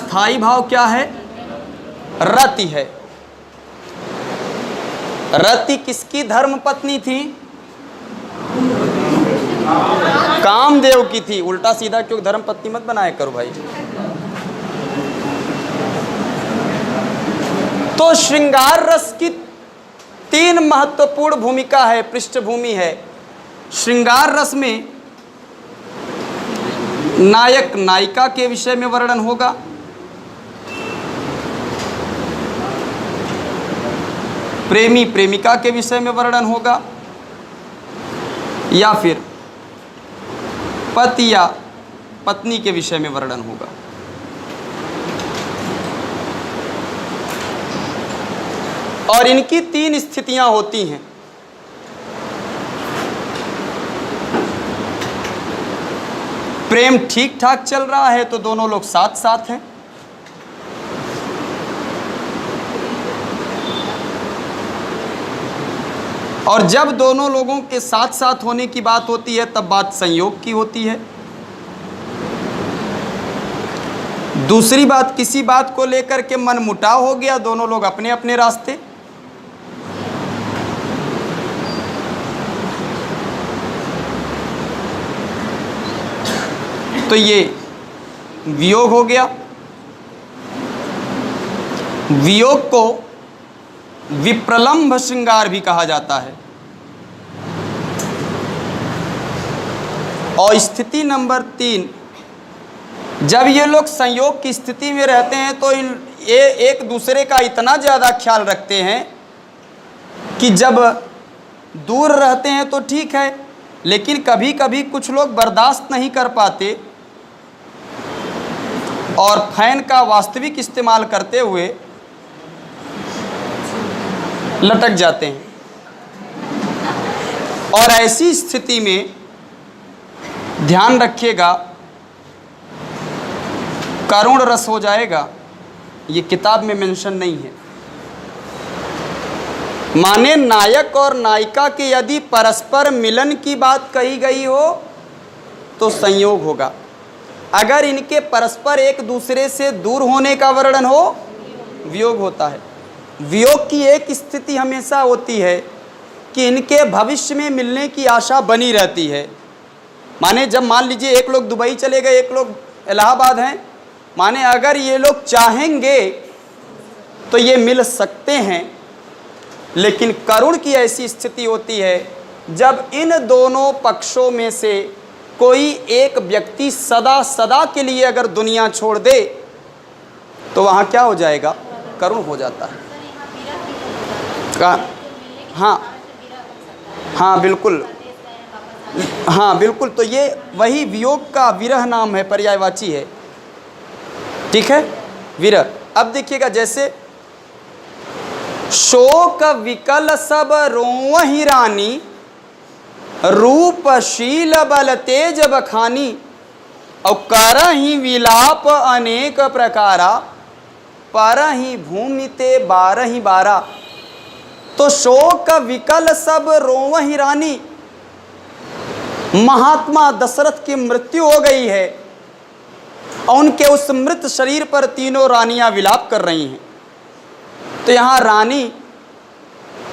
अस्थाई भाव क्या है? रति है। रति किसकी धर्म पत्नी थी? कामदेव की थी। उल्टा सीधा क्यों धर्म पत्नी मत बनाया करो भाई। तो श्रृंगार रस की 3 महत्वपूर्ण भूमिका है, पृष्ठभूमि है। श्रृंगार रस में नायक नायिका के विषय में वर्णन होगा, प्रेमी प्रेमिका के विषय में वर्णन होगा, या फिर पति या पत्नी के विषय में वर्णन होगा। और इनकी 3 स्थितियां होती हैं। प्रेम ठीक ठाक चल रहा है तो दोनों लोग साथ साथ हैं। और जब दोनों लोगों के साथ साथ होने की बात होती है तब बात संयोग की होती है। दूसरी बात, किसी बात को लेकर के मनमुटाव हो गया, दोनों लोग अपने अपने रास्ते। तो ये वियोग हो गया। वियोग को विप्रलंभ श्रृंगार भी कहा जाता है। और स्थिति नंबर 3, जब ये लोग संयोग की स्थिति में रहते हैं तो ये एक दूसरे का इतना ज़्यादा ख्याल रखते हैं कि जब दूर रहते हैं तो ठीक है, लेकिन कभी कभी कुछ लोग बर्दाश्त नहीं कर पाते और फैन का वास्तविक इस्तेमाल करते हुए लटक जाते हैं। और ऐसी स्थिति में ध्यान रखिएगा, करुण रस हो जाएगा। ये किताब में मेंशन नहीं है। माने नायक और नायिका के यदि परस्पर मिलन की बात कही गई हो तो संयोग होगा। अगर इनके परस्पर एक दूसरे से दूर होने का वर्णन हो, वियोग होता है। वियोग की एक स्थिति हमेशा होती है कि इनके भविष्य में मिलने की आशा बनी रहती है। माने जब मान लीजिए एक लोग दुबई चले गए, एक लोग इलाहाबाद हैं, माने अगर ये लोग चाहेंगे तो ये मिल सकते हैं। लेकिन करुण की ऐसी स्थिति होती है जब इन दोनों पक्षों में से कोई एक व्यक्ति सदा सदा के लिए अगर दुनिया छोड़ दे तो वहाँ क्या हो जाएगा? करुण हो जाता है। हाँ बिल्कुल, हाँ बिल्कुल। तो ये वही वियोग का विरह नाम है, पर्यायवाची है। ठीक है, विरह। अब देखिएगा, जैसे शोक विकल सब रोवहि रानी, रूप शील बल तेज बखानी, और करहि विलाप अनेक प्रकारा, परहि भूमि ते बारहि बारा। तो शोक विकल सब रोवहि रानी, महात्मा दशरथ की मृत्यु हो गई है और उनके उस मृत शरीर पर तीनों रानियां विलाप कर रही हैं। तो यहाँ रानी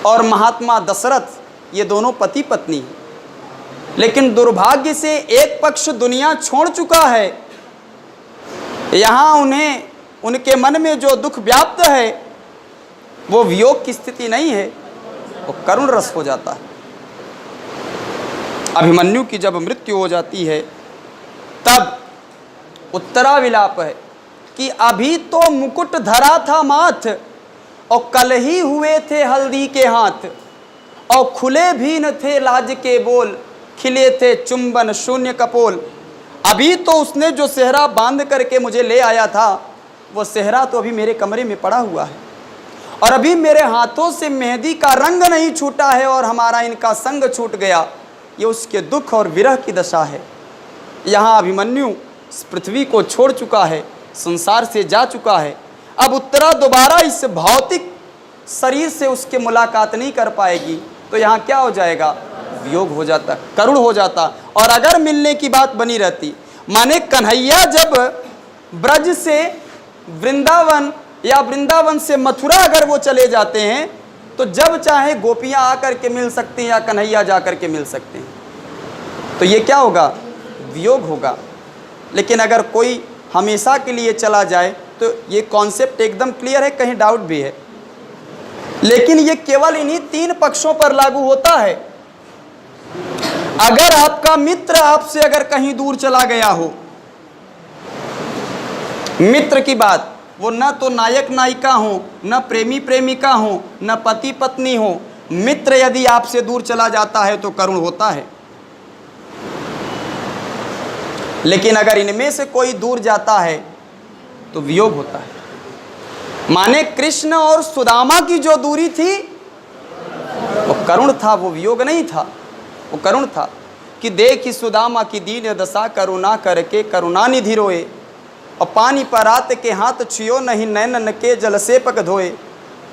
और महात्मा दशरथ ये दोनों पति पत्नी हैं। लेकिन दुर्भाग्य से एक पक्ष दुनिया छोड़ चुका है। यहाँ उन्हें उनके मन में जो दुख व्याप्त है वो वियोग की स्थिति नहीं है, वो करुण रस हो जाता है। अभिमन्यु की जब मृत्यु हो जाती है तब उत्तरा विलाप है कि अभी तो मुकुट धरा था माथ, और कल ही हुए थे हल्दी के हाथ, और खुले भी न थे लाज के बोल, खिले थे चुंबन शून्य कपोल। अभी तो उसने जो सेहरा बांध करके मुझे ले आया था, वो सेहरा तो अभी मेरे कमरे में पड़ा हुआ है, और अभी मेरे हाथों से मेहंदी का रंग नहीं छूटा है, और हमारा इनका संग छूट गया। ये उसके दुख और विरह की दशा है। यहाँ अभिमन्यु इस पृथ्वी को छोड़ चुका है, संसार से जा चुका है। अब उत्तरा दोबारा इस भौतिक शरीर से उसके मुलाकात नहीं कर पाएगी। तो यहाँ क्या हो जाएगा? वियोग हो जाता, करुण हो जाता। और अगर मिलने की बात बनी रहती, माने कन्हैया जब ब्रज से वृंदावन या वृंदावन से मथुरा अगर वो चले जाते हैं तो जब चाहे गोपियां आकर के मिल सकती हैं या कन्हैया जाकर के मिल सकते हैं, तो ये क्या होगा? वियोग होगा। लेकिन अगर कोई हमेशा के लिए चला जाए तो ये कॉन्सेप्ट एकदम क्लियर है, कहीं डाउट भी है। लेकिन ये केवल इन्हीं 3 पक्षों पर लागू होता है। अगर आपका मित्र आपसे अगर कहीं दूर चला गया हो, मित्र की बात, वो न तो नायक नायिका हो, न प्रेमी प्रेमिका हो, न पति पत्नी हो, मित्र यदि आपसे दूर चला जाता है तो करुण होता है। लेकिन अगर इनमें से कोई दूर जाता है तो वियोग होता है। माने कृष्ण और सुदामा की जो दूरी थी वो करुण था, वो वियोग नहीं था, वो करुण था। कि देखी सुदामा की दीन दशा, करुणा करके करुणा निधि रोए, और पानी परात के हाथ छियो नहीं, नैनन के जल से पक धोए।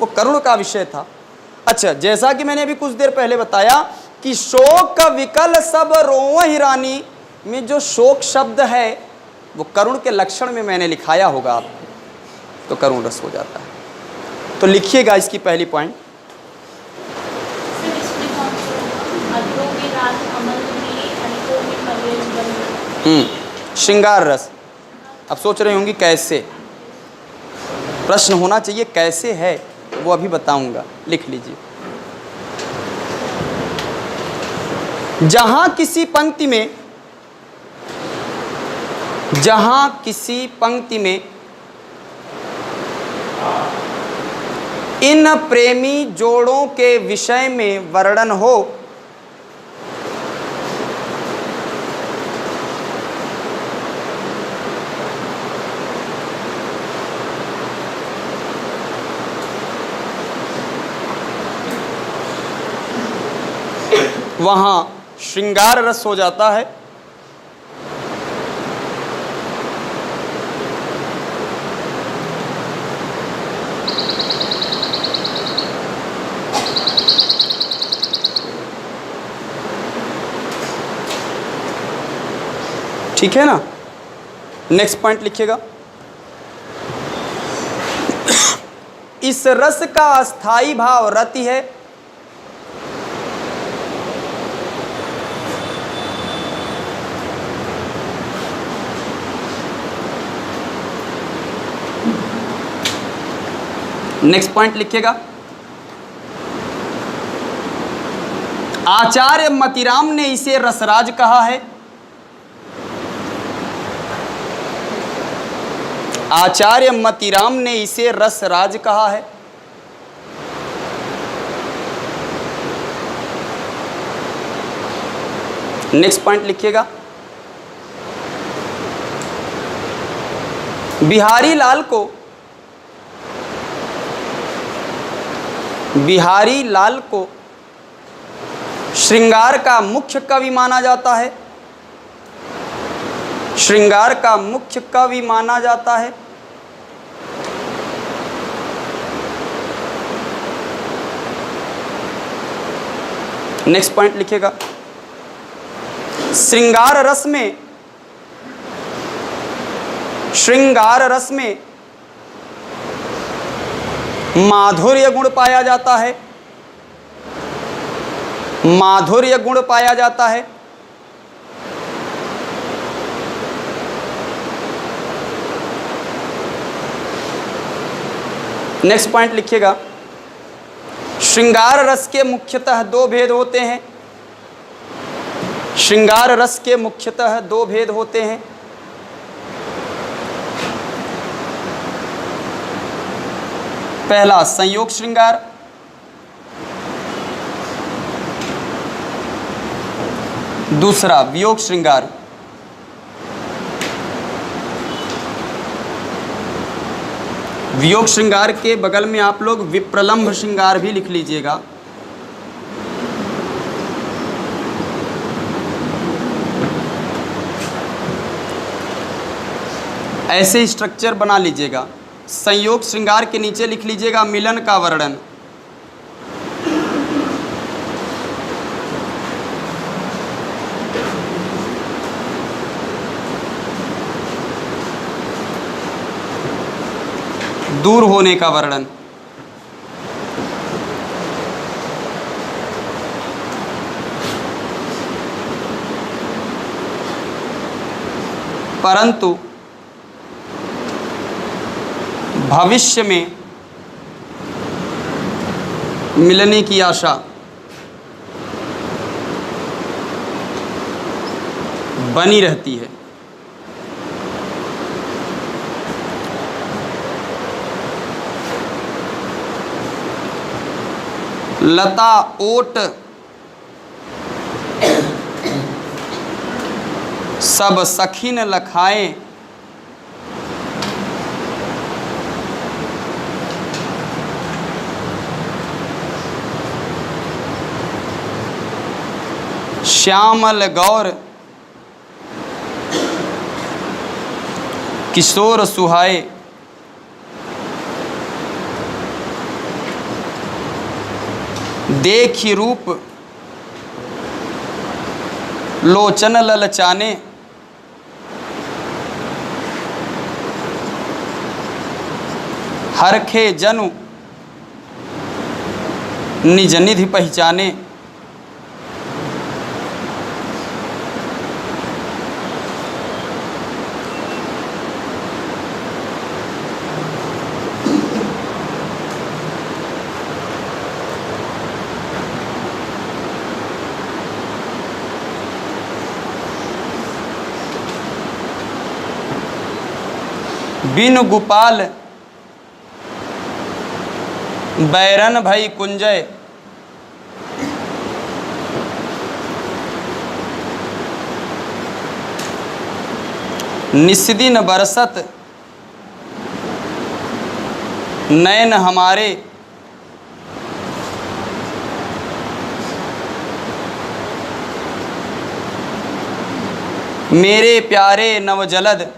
वो करुण का विषय था। अच्छा, जैसा कि मैंने अभी कुछ देर पहले बताया कि शोक का विकल सब रोवहि रानी में जो शोक शब्द है वो करुण के लक्षण में मैंने लिखाया होगा आपको, तो करुण रस हो जाता है। तो लिखिएगा इसकी पहली पॉइंट। श्रृंगार रस। अब सोच रहे होंगे कैसे, प्रश्न होना चाहिए कैसे है, वो अभी बताऊंगा। लिख लीजिए। जहां किसी पंक्ति में इन प्रेमी जोड़ों के विषय में वर्णन हो, वहां श्रृंगार रस हो जाता है। ठीक है ना? नेक्स्ट पॉइंट लिखिएगा। इस रस का अस्थाई भाव रति है। नेक्स्ट पॉइंट लिखिएगा। आचार्य मतिराम ने इसे रसराज कहा है। आचार्य मतिराम ने इसे रसराज कहा है। नेक्स्ट पॉइंट लिखिएगा। बिहारी लाल को श्रृंगार का मुख्य कवि माना जाता है। श्रृंगार का मुख्य कवि माना जाता है। नेक्स्ट पॉइंट लिखिएगा। श्रृंगार रस में माधुर्य गुण पाया जाता है। माधुर्य गुण पाया जाता है। नेक्स्ट पॉइंट लिखिएगा। श्रृंगार रस के मुख्यतः 2 भेद होते हैं। श्रृंगार रस के मुख्यतः 2 भेद होते हैं। पहला संयोग श्रृंगार, दूसरा वियोग श्रृंगार। वियोग श्रृंगार के बगल में आप लोग विप्रलंभ श्रृंगार भी लिख लीजिएगा। ऐसे स्ट्रक्चर बना लीजिएगा। संयोग श्रृंगार के नीचे लिख लीजिएगा मिलन का वर्णन। दूर होने का वर्णन। परंतु भविष्य में मिलने की आशा बनी रहती है। लता ओट सब सखीन लखाएं, श्यामल गौर किशोर सुहाए, देखी रूप लोचन ललचाने, हरखे जनु निज निधि पहचाने। बिन गोपाल बैरन भई कुंजय, निस्दिन बरसत नैन हमारे, मेरे प्यारे नवजलद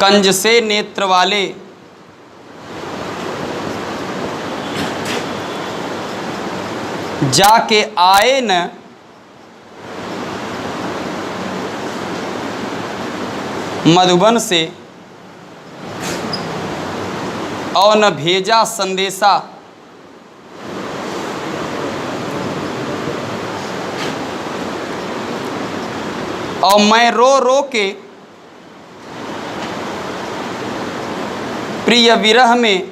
कंज से नेत्र वाले, जाके आए न मधुबन से, और न भेजा संदेशा, और मैं रो रो के प्रिय विरह में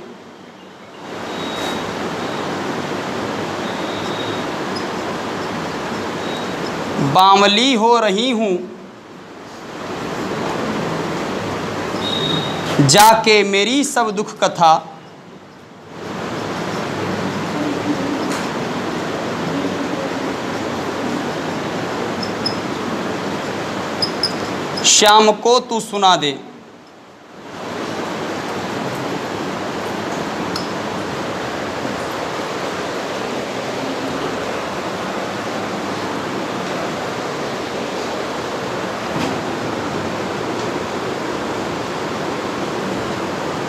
बामली हो रही हूँ, जाके मेरी सब दुख कथा श्याम को तू सुना दे।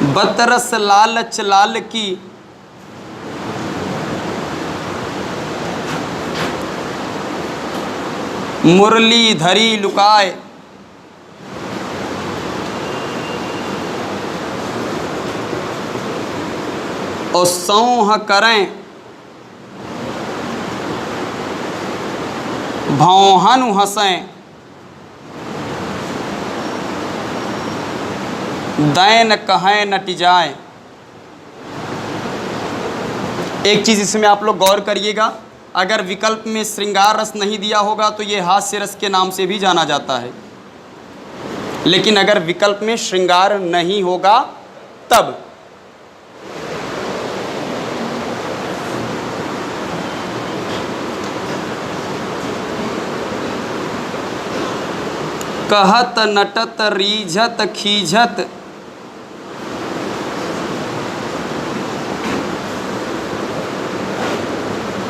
बतरस लालच लाल की मुरली धरी लुकाए, और सौह करें भौहनु हंसें, दैन कहें नट जाए। एक चीज़ इसमें आप लोग गौर करिएगा, अगर विकल्प में श्रृंगार रस नहीं दिया होगा तो ये हास्य रस के नाम से भी जाना जाता है, लेकिन अगर विकल्प में श्रृंगार नहीं होगा तब कहत नटत रीझत खीझत,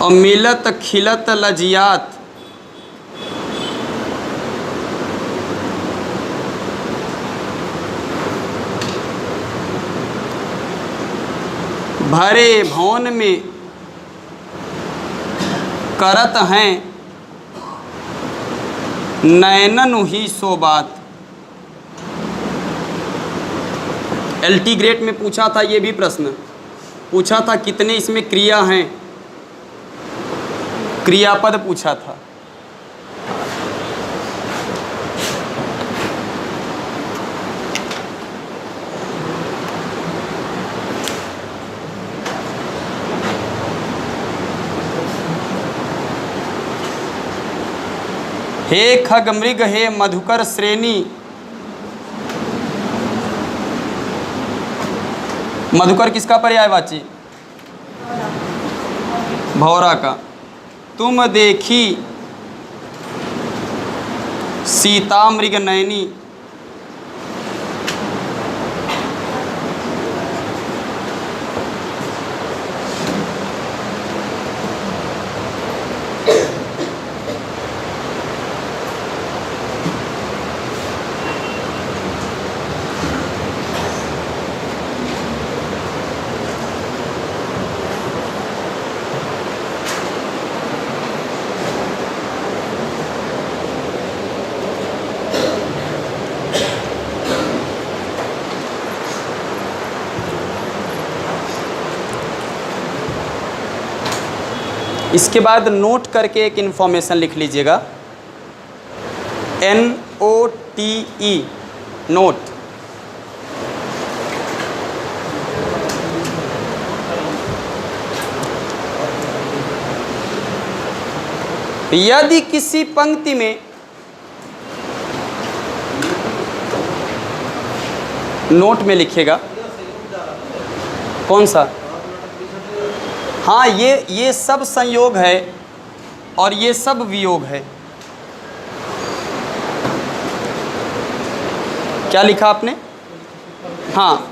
और मिलत खिलत लजियात, भरे भवन में करत हैं नैनन ही सो बात। LT ग्रेड में पूछा था ये भी प्रश्न, पूछा था कितने इसमें क्रिया हैं, क्रियापद पूछा था। हे खग मृग हे मधुकर श्रेणी, मधुकर किसका पर्यायवाची? भौरा का। तुम देखी सीता मृग नयनी, इसके बाद नोट करके एक इन्फॉर्मेशन लिख लीजिएगा, NOTE, नोट। यदि किसी पंक्ति में नोट में लिखेगा, कौन सा? हाँ, ये सब संयोग है और ये सब वियोग है। क्या लिखा आपने? हाँ,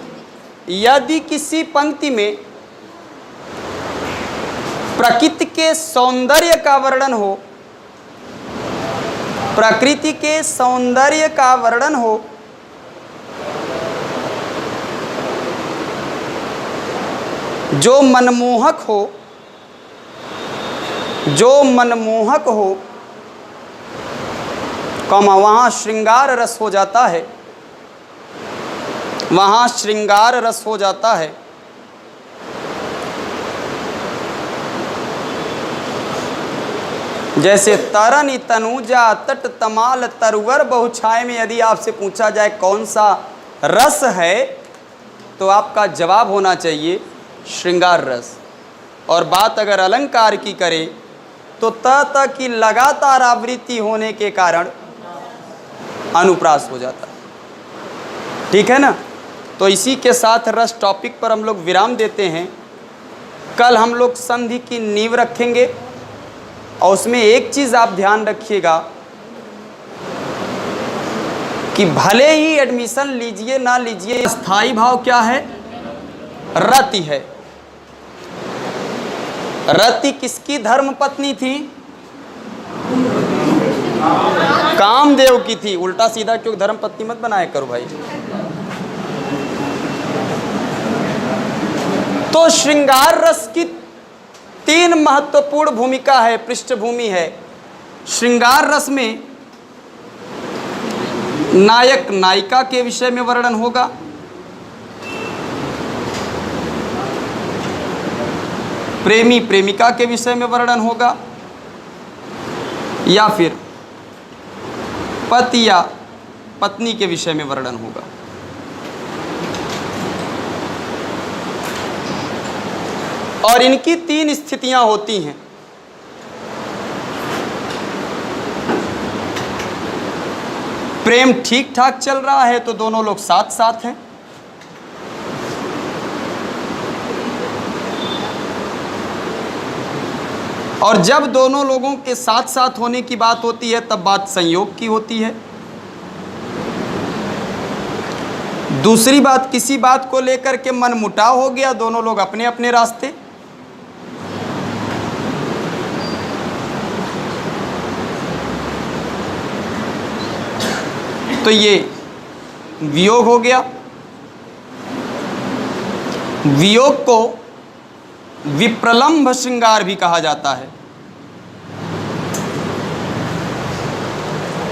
यदि किसी पंक्ति में प्रकृति के सौंदर्य का वर्णन हो, प्रकृति के सौंदर्य का वर्णन हो, जो मनमोहक हो, जो मनमोहक हो, कमा वहाँ श्रृंगार रस हो जाता है, वहाँ श्रृंगार रस हो जाता है। जैसे तरनी तनुजा तट तमाल तरवर बहुछाय में यदि आपसे पूछा जाए कौन सा रस है, तो आपका जवाब होना चाहिए श्रृंगार रस। और बात अगर अलंकार की करें तो त की लगातार आवृत्ति होने के कारण अनुप्रास हो जाता है। ठीक है ना? तो इसी के साथ रस टॉपिक पर हम लोग विराम देते हैं। कल हम लोग संधि की नींव रखेंगे और उसमें एक चीज़ आप ध्यान रखिएगा कि भले ही एडमिशन लीजिए ना लीजिए, स्थायी भाव क्या है? रति है। रति किसकी धर्म पत्नी थी? कामदेव की थी। उल्टा सीधा क्यों धर्म पत्नी मत बनाया करो भाई। तो श्रृंगार रस की 3 महत्वपूर्ण भूमिका है, पृष्ठभूमि है। श्रृंगार रस में नायक नायिका के विषय में वर्णन होगा, प्रेमी प्रेमिका के विषय में वर्णन होगा, या फिर पति या पत्नी के विषय में वर्णन होगा। और इनकी 3 स्थितियां होती हैं। प्रेम ठीक ठाक चल रहा है तो दोनों लोग साथ साथ हैं। और जब दोनों लोगों के साथ साथ होने की बात होती है तब बात संयोग की होती है। दूसरी बात, किसी बात को लेकर के मनमुटाव हो गया, दोनों लोग अपने अपने रास्ते। तो ये वियोग हो गया। वियोग को विप्रलंभ श्रृंगार भी कहा जाता है।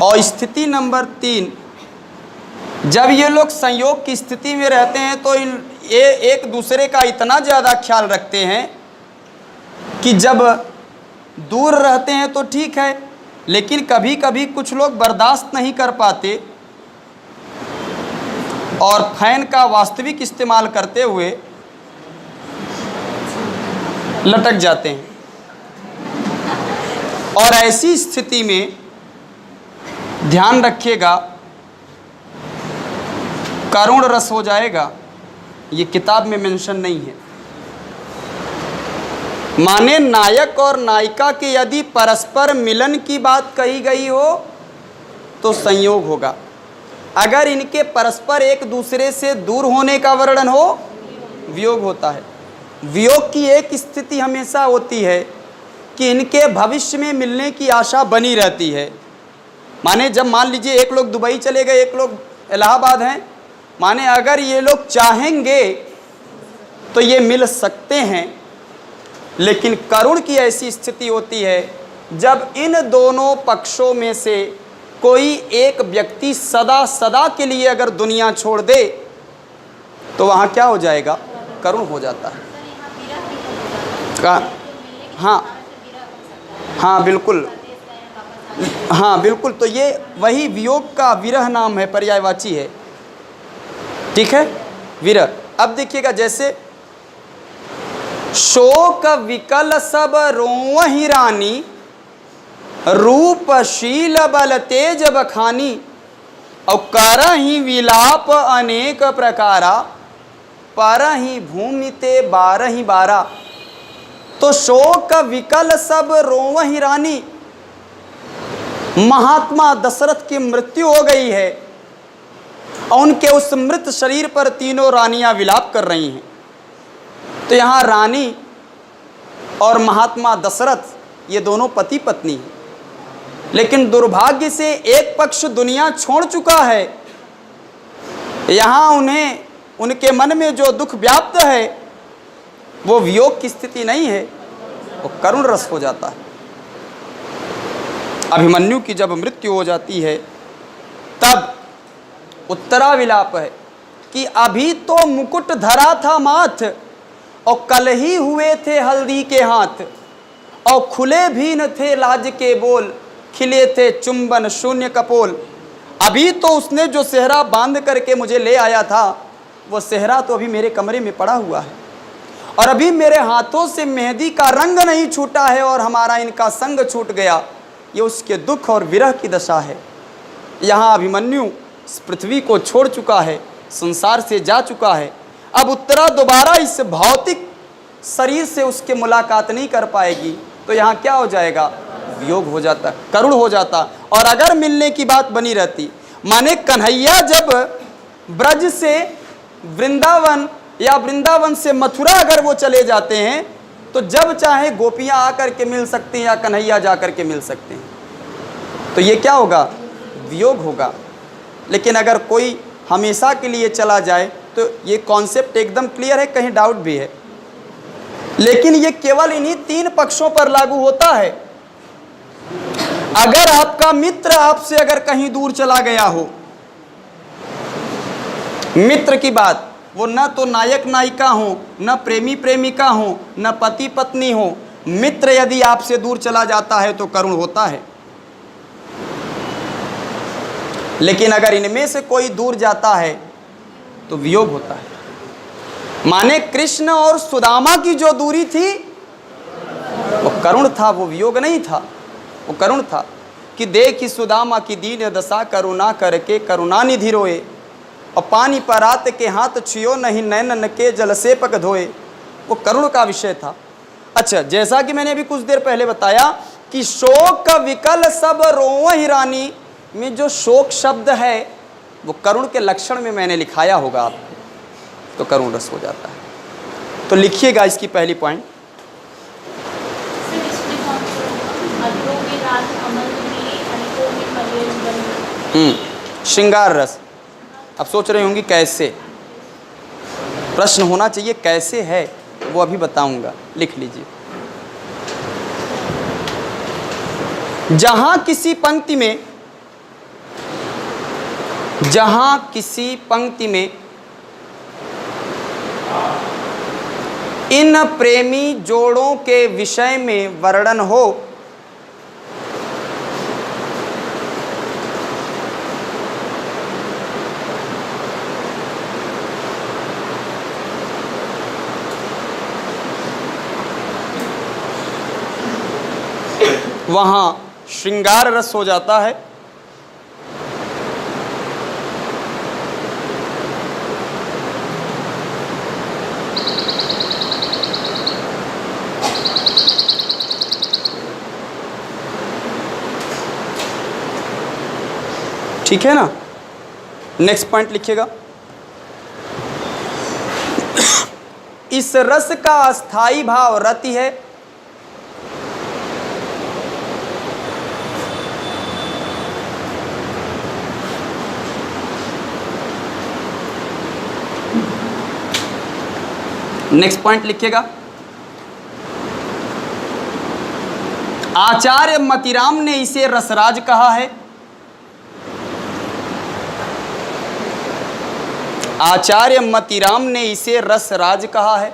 और स्थिति नंबर 3 जब ये लोग संयोग की स्थिति में रहते हैं तो ये एक दूसरे का इतना ज़्यादा ख्याल रखते हैं कि जब दूर रहते हैं तो ठीक है, लेकिन कभी कभी कुछ लोग बर्दाश्त नहीं कर पाते और फैन का वास्तविक इस्तेमाल करते हुए लटक जाते हैं। और ऐसी स्थिति में ध्यान रखिएगा, करुण रस हो जाएगा। ये किताब में मेंशन नहीं है। माने नायक और नायिका के यदि परस्पर मिलन की बात कही गई हो तो संयोग होगा। अगर इनके परस्पर एक दूसरे से दूर होने का वर्णन हो, वियोग होता है। वियोग की एक स्थिति हमेशा होती है कि इनके भविष्य में मिलने की आशा बनी रहती है। माने जब मान लीजिए एक लोग दुबई चले गए, एक लोग इलाहाबाद हैं, माने अगर ये लोग चाहेंगे तो ये मिल सकते हैं, लेकिन करुण की ऐसी स्थिति होती है जब इन दोनों पक्षों में से कोई एक व्यक्ति सदा सदा के लिए अगर दुनिया छोड़ दे तो वहाँ क्या हो जाएगा? करुण हो जाता है। हाँ बिल्कुल, हाँ बिल्कुल। तो ये वही वियोग का विरह नाम है, पर्यायवाची है। ठीक है, विरह। अब देखिएगा, जैसे शोक विकल सब रोवहि रानी, रूप शील बल तेज बखानी, और करहि विलाप अनेक प्रकारा, परहि भूमि ते बारहि बारा। तो शोक विकल सब रोवहि रानी, महात्मा दशरथ की मृत्यु हो गई है और उनके उस मृत शरीर पर तीनों रानियां विलाप कर रही हैं। तो यहाँ रानी और महात्मा दशरथ ये दोनों पति पत्नी हैं, लेकिन दुर्भाग्य से एक पक्ष दुनिया छोड़ चुका है। यहाँ उन्हें उनके मन में जो दुख व्याप्त है वो वियोग की स्थिति नहीं है, वो करुण रस हो जाता है। अभिमन्यु की जब मृत्यु हो जाती है तब उत्तरा विलाप है कि अभी तो मुकुट धरा था माथ, और कल ही हुए थे हल्दी के हाथ, और खुले भी न थे लाज के बोल, खिले थे चुंबन शून्य कपोल। अभी तो उसने जो सेहरा बांध करके मुझे ले आया था, वो सेहरा तो अभी मेरे कमरे में पड़ा हुआ है, और अभी मेरे हाथों से मेहंदी का रंग नहीं छूटा है, और हमारा इनका संग छूट गया। ये उसके दुख और विरह की दशा है। यहाँ अभिमन्यु इस पृथ्वी को छोड़ चुका है, संसार से जा चुका है। अब उत्तरा दोबारा इस भौतिक शरीर से उसके मुलाकात नहीं कर पाएगी, तो यहाँ क्या हो जाएगा? वियोग हो जाता, करुण हो जाता। और अगर मिलने की बात बनी रहती, माने कन्हैया जब ब्रज से वृंदावन या वृंदावन से मथुरा अगर वो चले जाते हैं, तो जब चाहे गोपियाँ आकर के मिल सकती हैं या कन्हैया जा कर के मिल सकते हैं, तो ये क्या होगा? वियोग होगा। लेकिन अगर कोई हमेशा के लिए चला जाए तो ये कॉन्सेप्ट एकदम क्लियर है, कहीं डाउट भी है। लेकिन ये केवल इन्हीं तीन पक्षों पर लागू होता है। अगर आपका मित्र आपसे अगर कहीं दूर चला गया हो, मित्र की बात, वो न तो नायक नायिका हो, न प्रेमी प्रेमिका हो, न पति पत्नी हो, मित्र यदि आपसे दूर चला जाता है तो करुण होता है। लेकिन अगर इनमें से कोई दूर जाता है तो वियोग होता है। माने कृष्ण और सुदामा की जो दूरी थी वो करुण था, वो वियोग नहीं था, वो करुण था। कि देखी सुदामा की दीन दशा, करुणा करके करुणा निधि रोए, और पानी परात के हाथ छियो नहीं, नैनन के जल से पक धोए। वो करुण का विषय था। अच्छा, जैसा कि मैंने अभी कुछ देर पहले बताया कि शोक विकल सब रोवहि रानी में जो शोक शब्द है वो करुण के लक्षण में मैंने लिखाया होगा आपको, तो करुण रस हो जाता है। तो लिखिएगा इसकी पहली पॉइंट। श्रृंगार रस। अब सोच रहे होंगे कैसे, प्रश्न होना चाहिए कैसे है, वो अभी बताऊंगा। लिख लीजिए। जहां किसी पंक्ति में जहां किसी पंक्ति में इन प्रेमी जोड़ों के विषय में वर्णन हो वहां श्रृंगार रस हो जाता है। ठीक है ना। नेक्स्ट पॉइंट लिखिएगा। इस रस का अस्थाई भाव रति है। नेक्स्ट पॉइंट लिखिएगा। आचार्य मतिराम ने इसे रसराज कहा है। आचार्य मतिराम ने इसे रसराज कहा है।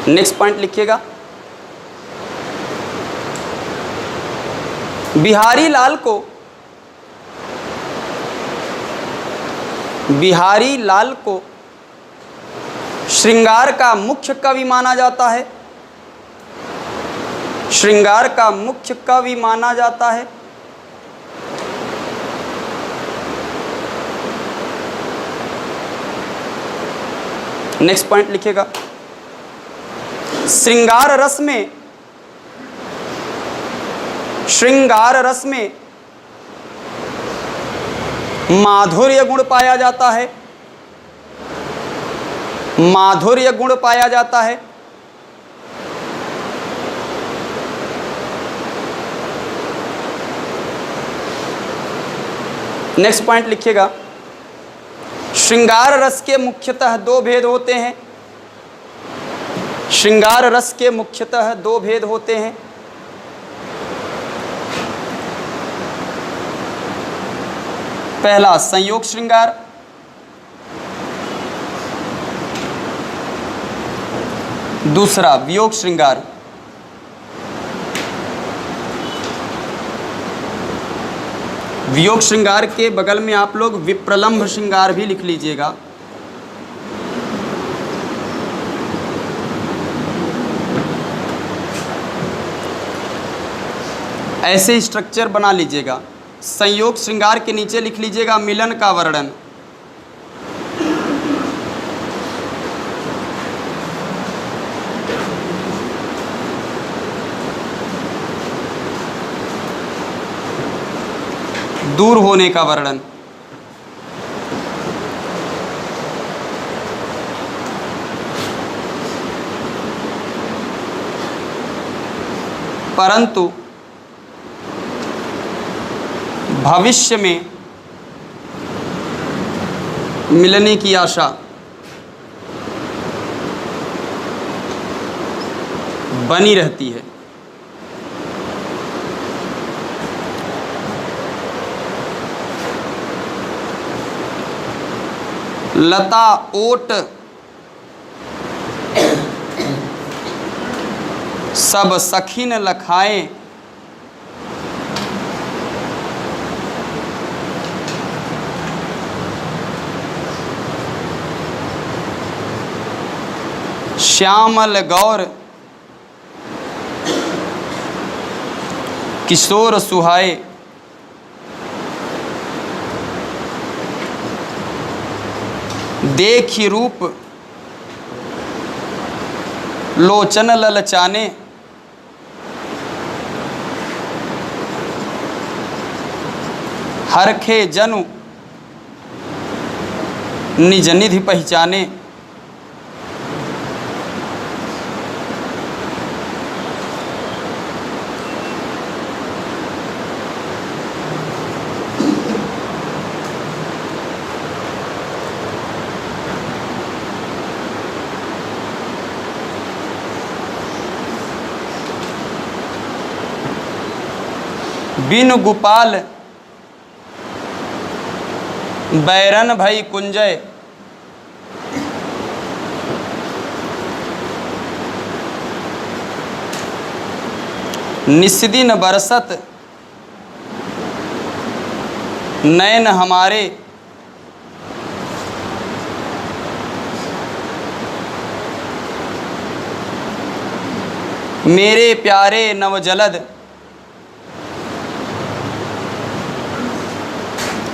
नेक्स्ट पॉइंट लिखिएगा। बिहारी लाल को श्रृंगार का मुख्य कवि माना जाता है। श्रृंगार का मुख्य कवि माना जाता है। नेक्स्ट पॉइंट लिखिएगा। श्रृंगार रस में माधुर्य गुण पाया जाता है। माधुर्य गुण पाया जाता है। नेक्स्ट पॉइंट लिखिएगा। श्रृंगार रस के मुख्यतः दो भेद होते हैं। श्रृंगार रस के मुख्यतः दो भेद होते हैं। पहला संयोग श्रृंगार, दूसरा वियोग श्रृंगार। वियोग श्रृंगार के बगल में आप लोग विप्रलंभ श्रृंगार भी लिख लीजिएगा। ऐसे स्ट्रक्चर बना लीजिएगा। संयोग श्रृंगार के नीचे लिख लीजिएगा मिलन का वर्णन। दूर होने का वर्णन। परंतु भविष्य में मिलने की आशा, बनी रहती है। लता ओट सब सखीन लखाएं, श्यामल गौर किशोर सुहाए, देखी रूप लोचन ललचाने, हरखे जनु निज निधि पहचाने। बिनु गोपाल बैरन भई कुंजय, निस्दिन बरसत नैन हमारे, मेरे प्यारे नवजलद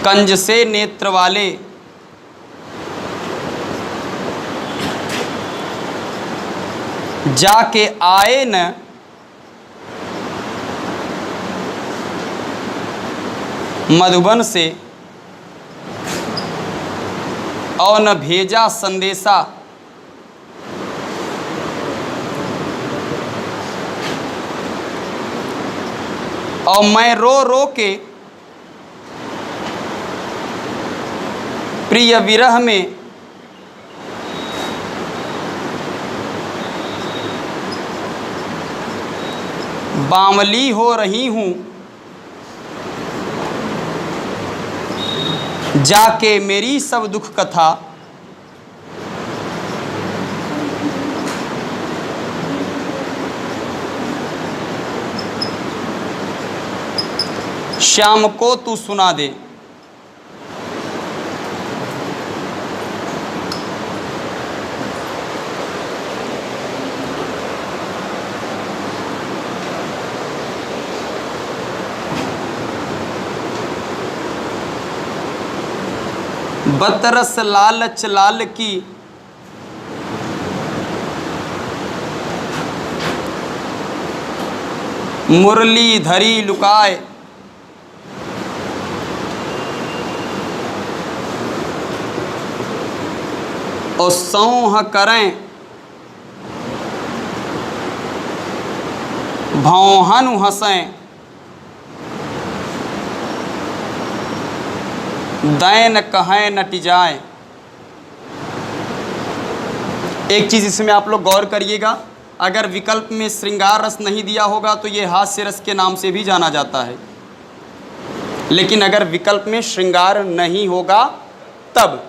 कंज से नेत्र वाले, जाके आए न मधुबन से, और न भेजा संदेशा, और मैं रो रो के प्रिय विरह में बामली हो रही हूँ, जाके मेरी सब दुख कथा श्याम को तू सुना दे। बतरस लालच लाल की मुरली धरी लुकाए, और सौह करें भौहनु हंसें, दैन कहें नट जाए। एक चीज़ इसमें आप लोग गौर करिएगा, अगर विकल्प में श्रृंगार रस नहीं दिया होगा तो ये हास्य रस के नाम से भी जाना जाता है, लेकिन अगर विकल्प में श्रृंगार नहीं होगा तब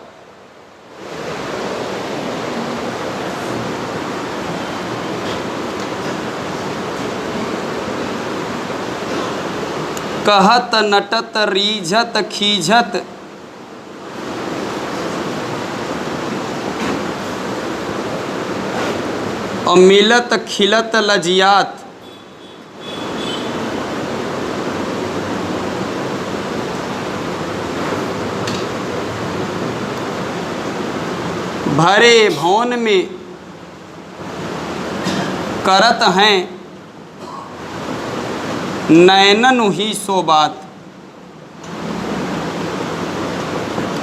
कहत नटत रीझत खीझत और मिलत खिलत लजियात, भरे भवन में करत हैं नैनन ही सो बात।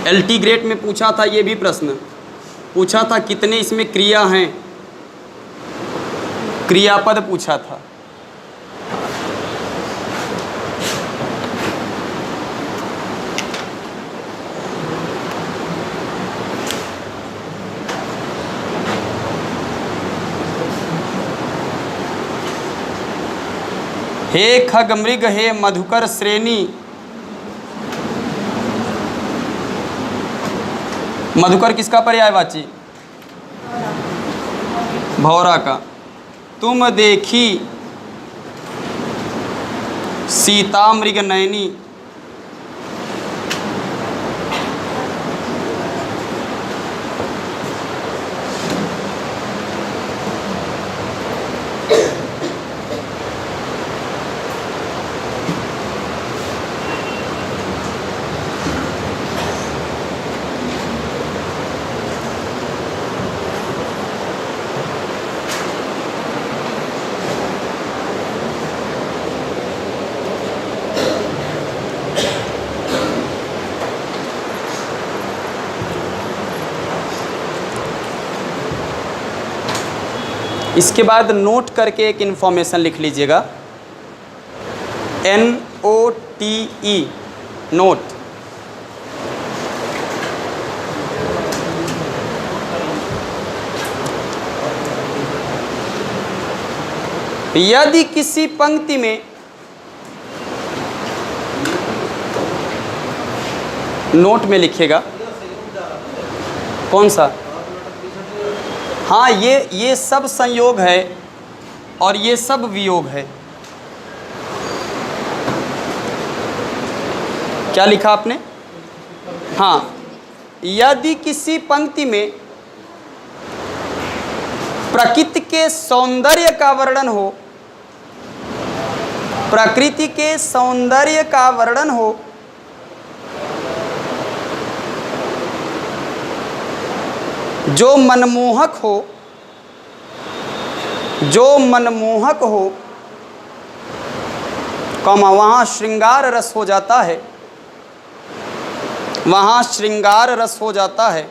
एलटी ग्रेड में पूछा था, ये भी प्रश्न पूछा था कितने इसमें क्रिया हैं, क्रियापद पूछा था। हे खग मृग हे मधुकर श्रेणी, मधुकर किसका पर्यायवाची? भौरा का। तुम देखी सीता मृग नयनी, इसके बाद नोट करके एक इन्फॉर्मेशन लिख लीजिएगा, NOTE, नोट। यदि किसी पंक्ति में नोट में लिखिएगा। कौन सा? हाँ, ये सब संयोग है और ये सब वियोग है। क्या लिखा आपने? हाँ, यदि किसी पंक्ति में प्रकृति के सौंदर्य का वर्णन हो, प्रकृति के सौंदर्य का वर्णन हो, जो मनमोहक हो, जो मनमोहक हो, कौमा, वहाँ श्रृंगार रस हो जाता है, वहाँ श्रृंगार रस हो जाता है।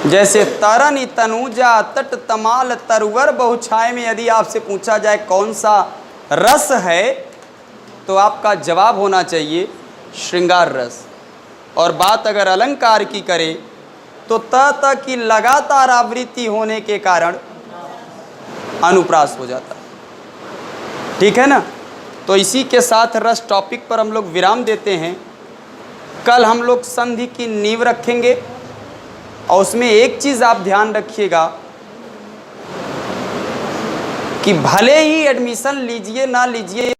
जैसे तरनी तनुजा तट तमाल तरवर बहुछाय में यदि आपसे पूछा जाए कौन सा रस है, तो आपका जवाब होना चाहिए श्रृंगार रस। और बात अगर अलंकार की करें तो त की लगातार आवृत्ति होने के कारण अनुप्रास हो जाता है। ठीक है ना? तो इसी के साथ रस टॉपिक पर हम लोग विराम देते हैं। कल हम लोग संधि की नींव रखेंगे और उसमें एक चीज़ आप ध्यान रखिएगा कि भले ही एडमिशन लीजिए ना लीजिए,